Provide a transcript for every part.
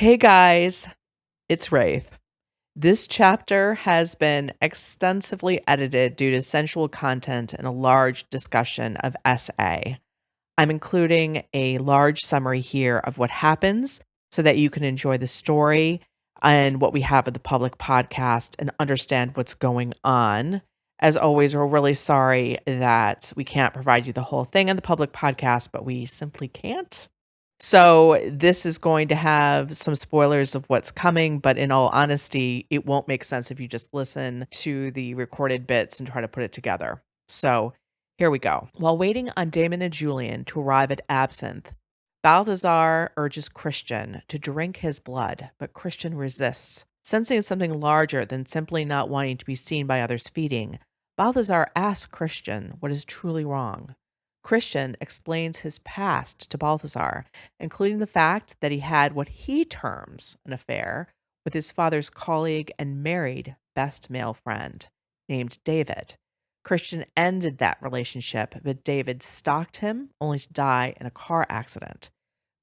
Hey guys, it's Wraith. This chapter has been extensively edited due to sensual content and a large discussion of SA. I'm including a large summary here of what happens so that you can enjoy the story and what we have at the public podcast and understand what's going on. As always, we're really sorry that we can't provide you the whole thing on the public podcast, but we simply can't. So this is going to have some spoilers of what's coming, but in all honesty, it won't make sense if you just listen to the recorded bits and try to put it together. So here we go. While waiting on Damon and Julian to arrive at Absinthe, Balthazar urges Christian to drink his blood, but Christian resists. Sensing something larger than simply not wanting to be seen by others feeding, Balthazar asks Christian what is truly wrong. Christian explains his past to Balthazar, including the fact that he had what he terms an affair with his father's colleague and married best male friend, named David. Christian ended that relationship, but David stalked him only to die in a car accident.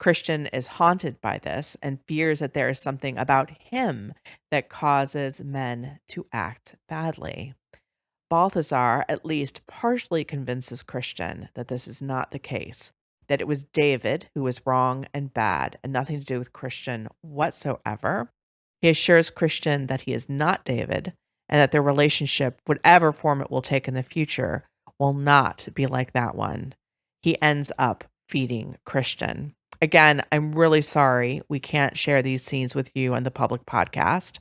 Christian is haunted by this and fears that there is something about him that causes men to act badly. Balthazar at least partially convinces Christian that this is not the case, that it was David who was wrong and bad and nothing to do with Christian whatsoever. He assures Christian that he is not David and that their relationship, whatever form it will take in the future, will not be like that one. He ends up feeding Christian. Again, I'm really sorry we can't share these scenes with you on the public podcast.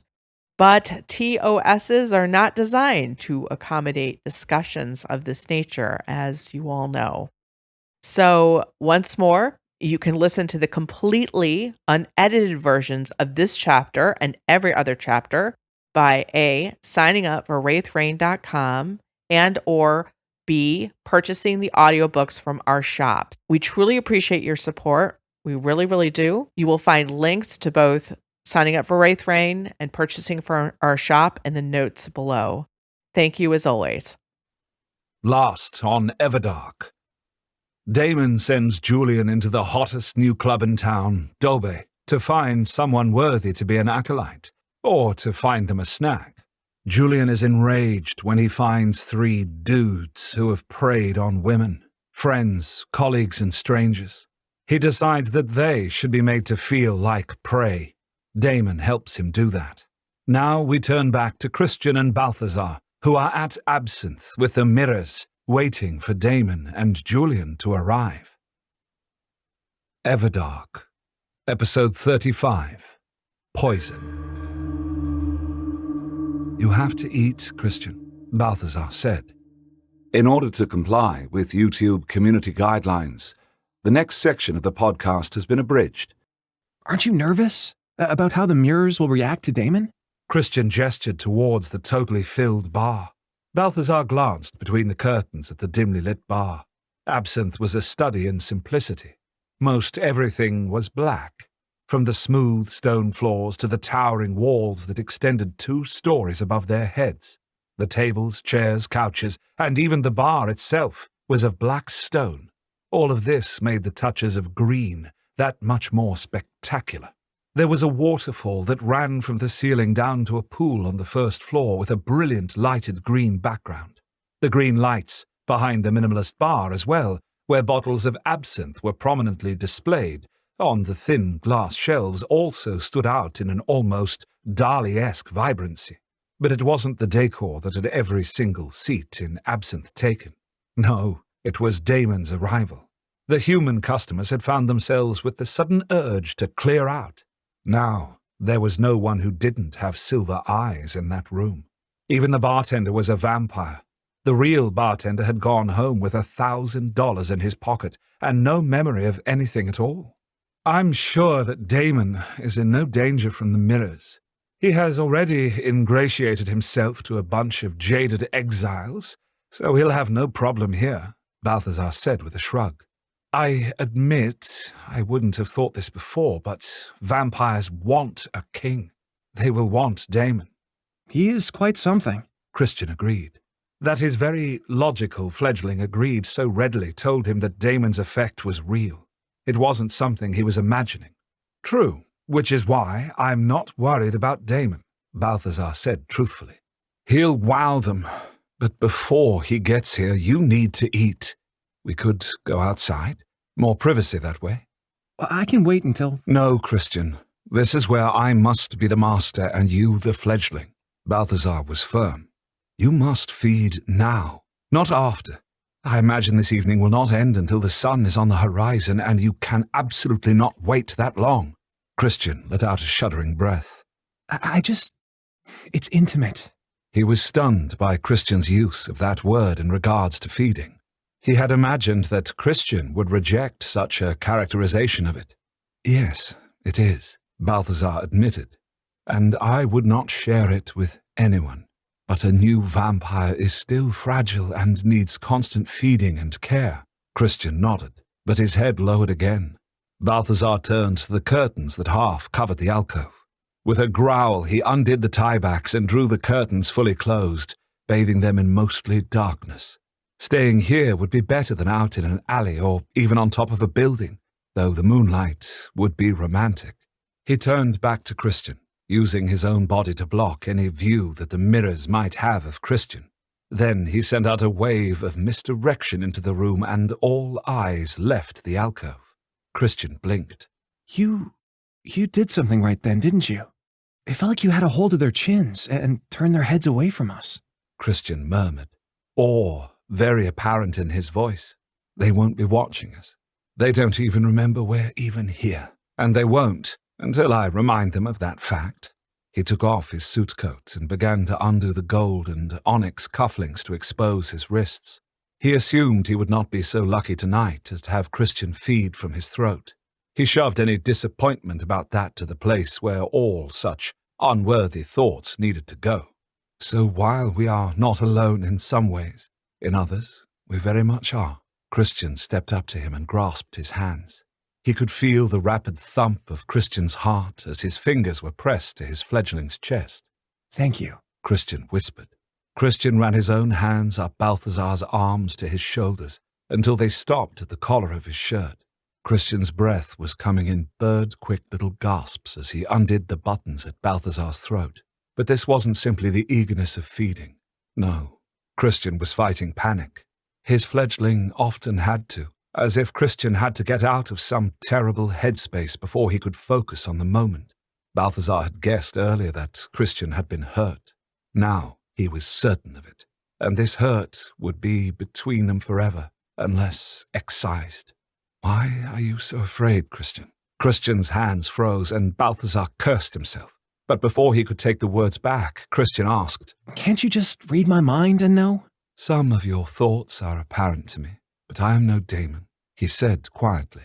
But TOSs are not designed to accommodate discussions of this nature, as you all know. So, once more, you can listen to the completely unedited versions of this chapter and every other chapter by A, signing up for wraithrain.com and or B, purchasing the audiobooks from our shop. We truly appreciate your support. We really, really do. You will find links to both signing up for Wraith Rain and purchasing from our shop in the notes below. Thank you as always. Last on Everdark. Damon sends Julian into the hottest new club in town, Dobe, to find someone worthy to be an acolyte, or to find them a snack. Julian is enraged when he finds 3 dudes who have preyed on women, friends, colleagues, and strangers. He decides that they should be made to feel like prey. Damon helps him do that. Now we turn back to Christian and Balthazar, who are at Absinthe with the Mirryrs, waiting for Damon and Julian to arrive. Everdark, Episode 35, Poison. You have to eat, Christian, Balthazar said. In order to comply with YouTube community guidelines, the next section of the podcast has been abridged. Aren't you nervous about how the Mirryrs will react to Damon? Christian gestured towards the totally filled bar. Balthazar glanced between the curtains at the dimly lit bar. Absinthe was a study in simplicity. Most everything was black, from the smooth stone floors to the towering walls that extended 2 stories above their heads. The tables, chairs, couches, and even the bar itself was of black stone. All of this made the touches of green that much more spectacular. There was a waterfall that ran from the ceiling down to a pool on the first floor with a brilliant lighted green background. The green lights behind the minimalist bar as well, where bottles of absinthe were prominently displayed on the thin glass shelves, also stood out in an almost Dali-esque vibrancy. But it wasn't the decor that had every single seat in Absinthe taken. No, it was Damon's arrival. The human customers had found themselves with the sudden urge to clear out. Now, there was no one who didn't have silver eyes in that room. Even the bartender was a vampire. The real bartender had gone home with $1,000 in his pocket and no memory of anything at all. I'm sure that Damon is in no danger from the Mirryrs. He has already ingratiated himself to a bunch of jaded exiles, so he'll have no problem here, Balthazar said with a shrug. I admit I wouldn't have thought this before, but vampires want a king. They will want Damon. He is quite something, Christian agreed. That his very logical fledgling agreed so readily told him that Damon's effect was real. It wasn't something he was imagining. True, Which is why I'm not worried about Damon, Balthazar said truthfully. He'll wow them, but before he gets here, you need to eat. We could go outside. More privacy that way. I can wait until... No, Christian. This is where I must be the master and you the fledgling. Balthazar was firm. You must feed now, not after. I imagine this evening will not end until the sun is on the horizon, and you can absolutely not wait that long. Christian let out a shuddering breath. It's intimate. He was stunned by Christian's use of that word in regards to feeding. He had imagined that Christian would reject such a characterization of it. Yes, it is, Balthazar admitted, and I would not share it with anyone. But a new vampire is still fragile and needs constant feeding and care. Christian nodded, but his head lowered again. Balthazar turned to the curtains that half covered the alcove. With a growl, he undid the tiebacks and drew the curtains fully closed, bathing them in mostly darkness. Staying here would be better than out in an alley or even on top of a building, though the moonlight would be romantic. He turned back to Christian, using his own body to block any view that the Mirryrs might have of Christian. Then he sent out a wave of misdirection into the room, and all eyes left the alcove. Christian blinked. You did something right then, didn't you? It felt like you had a hold of their chins and turned their heads away from us. Christian murmured, awe very apparent in his voice. They won't be watching us. They don't even remember we're even here, and they won't until I remind them of that fact. He took off his suit coat and began to undo the gold and onyx cufflinks to expose his wrists. He assumed he would not be so lucky tonight as to have Christian feed from his throat. He shoved any disappointment about that to the place where all such unworthy thoughts needed to go. So while we are not alone in some ways, in others we very much are. Christian stepped up to him and grasped his hands. He could feel the rapid thump of Christian's heart as his fingers were pressed to his fledgling's chest. Thank you, Christian whispered. Christian ran his own hands up Balthazar's arms to his shoulders until they stopped at the collar of his shirt. Christian's breath was coming in bird-quick little gasps as he undid the buttons at Balthazar's throat. But this wasn't simply the eagerness of feeding. No, Christian was fighting panic. His fledgling often had to, as if Christian had to get out of some terrible headspace before he could focus on the moment. Balthazar had guessed earlier that Christian had been hurt. Now he was certain of it, and this hurt would be between them forever, unless excised. Why are you so afraid, Christian? Christian's hands froze, and Balthazar cursed himself. But before he could take the words back, Christian asked, Can't you just read my mind and know? Some of your thoughts are apparent to me, but I am no Damon, he said quietly,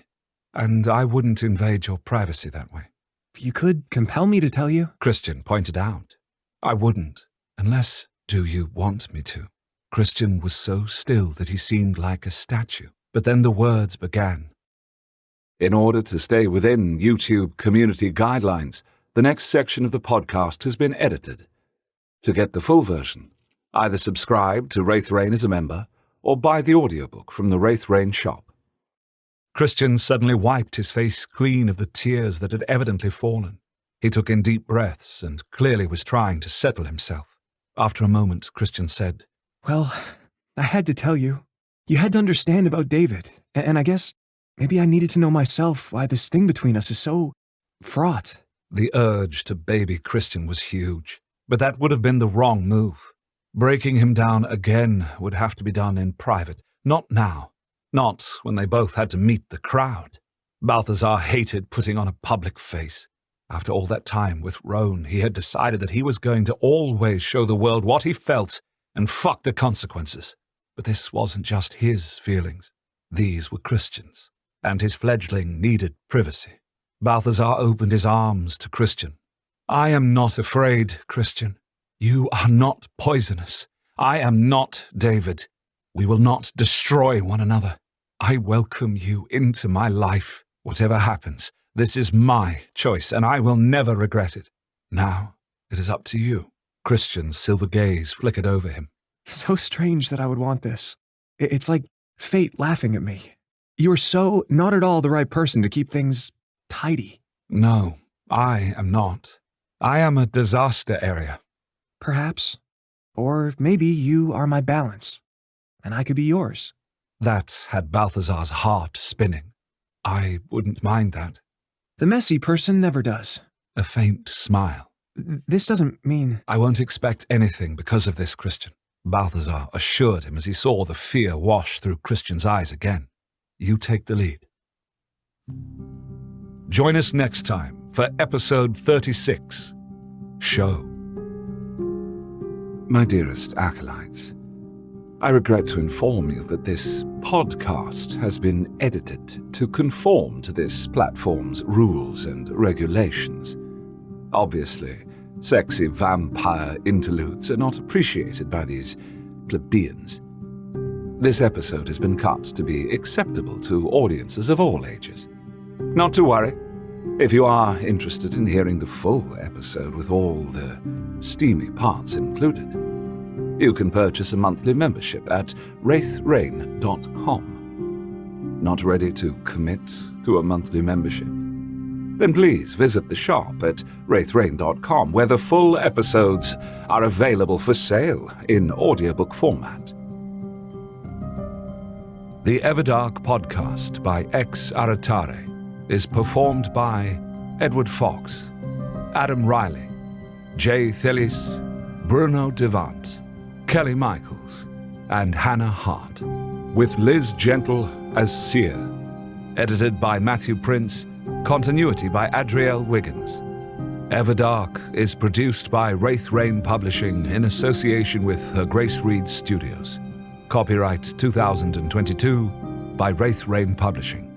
and I wouldn't invade your privacy that way. You could compel me to tell you. Christian pointed out. I wouldn't, unless, do you want me to? Christian was so still that he seemed like a statue, but then the words began. In order to stay within YouTube community guidelines, the next section of the podcast has been edited. To get the full version, either subscribe to Wraith Rain as a member, or buy the audiobook from the Wraith Rain shop. Christian suddenly wiped his face clean of the tears that had evidently fallen. He took in deep breaths and clearly was trying to settle himself. After a moment, Christian said, Well, I had to tell you. You had to understand about David, and I guess maybe I needed to know myself why this thing between us is so fraught. The urge to baby Christian was huge, but that would have been the wrong move. Breaking him down again would have to be done in private, not now, not when they both had to meet the crowd. Balthazar hated putting on a public face. After all that time with Roan, he had decided that he was going to always show the world what he felt and fuck the consequences. But this wasn't just his feelings. These were Christian's, and his fledgling needed privacy. Balthazar opened his arms to Christian. I am not afraid, Christian. You are not poisonous. I am not David. We will not destroy one another. I welcome you into my life. Whatever happens, this is my choice, and I will never regret it. Now, it is up to you. Christian's silver gaze flickered over him. So strange that I would want this. It's like fate laughing at me. You are so not at all the right person to keep things tidy. No, I am not. I am a disaster area. Perhaps. Or maybe you are my balance, and I could be yours. That had Balthazar's heart spinning. I wouldn't mind that. The messy person never does. A faint smile. This doesn't mean... I won't expect anything because of this, Christian, Balthazar assured him as he saw the fear wash through Christian's eyes again. You take the lead. Join us next time for episode 36, Show. My dearest acolytes, I regret to inform you that this podcast has been edited to conform to this platform's rules and regulations. Obviously, sexy vampire interludes are not appreciated by these plebeians. This episode has been cut to be acceptable to audiences of all ages. Not to worry. If you are interested in hearing the full episode with all the steamy parts included, you can purchase a monthly membership at wraithrain.com. Not ready to commit to a monthly membership? Then please visit the shop at wraithrain.com, where the full episodes are available for sale in audiobook format. The Everdark podcast by Ex Aratare is performed by Edward Fox, Adam Riley, Jay Thillis, Bruno Devant, Kelly Michaels, and Hannah Hart, with Liz Gentle as Seer. Edited by Matthew Prince, continuity by Adrielle Wiggins. Everdark is produced by Wraith Rain Publishing in association with Her Grace Reed Studios. Copyright 2022 by Wraith Rain Publishing.